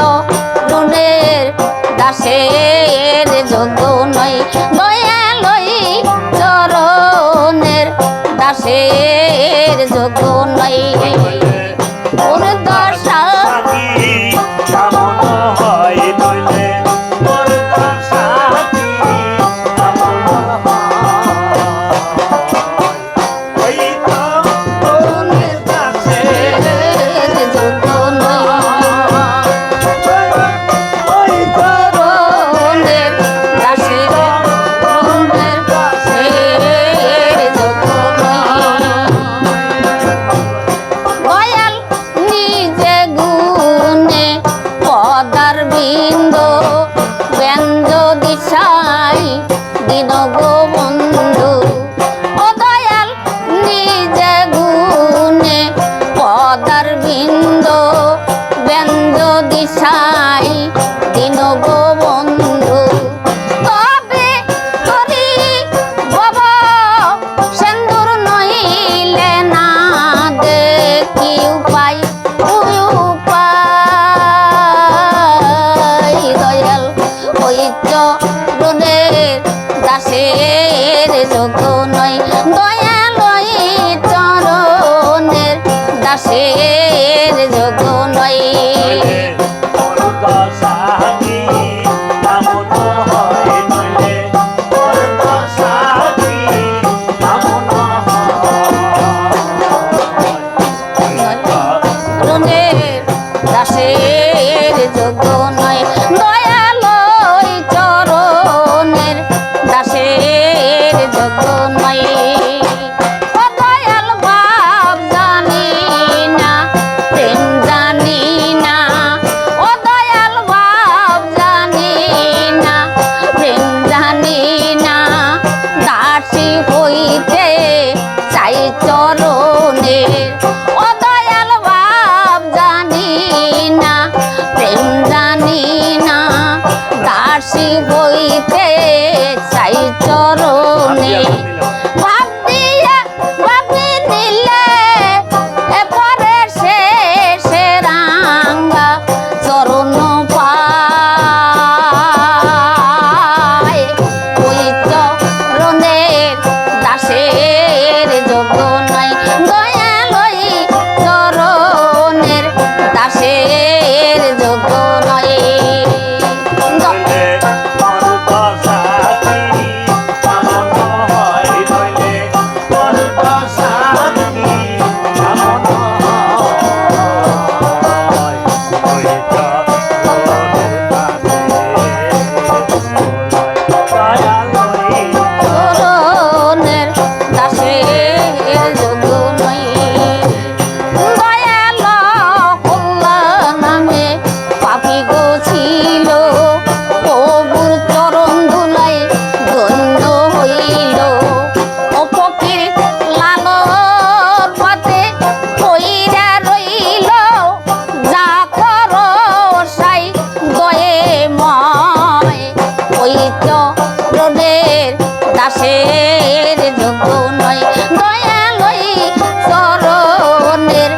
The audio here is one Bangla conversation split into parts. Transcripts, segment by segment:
চরণের দাসের যোগ্য নয় দয়ালই চরণের দাসের যোগ্য নয় ওর দশা দাসের যোগ্য নয় দাসের যোগ্য নয় দয়ালয় চরণের দাসের যোগ্য নয় হইতে চাই চরণে ভাব দিয়া ভাবি দিলে এরপরে শেষে রাঙ্গা চরণ পায় ওই চরণের দাসের যোগ্য নয় দয়ালয় চরণের দাসের যোগ্য নয় দাসের যোগ্য নয় দয়ালয় চরণের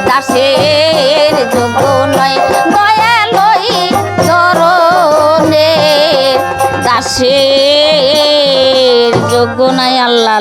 দাসের যোগ্য নয় দয়ালয় চরণের দাসের যোগ্য নয় আল্লাহ।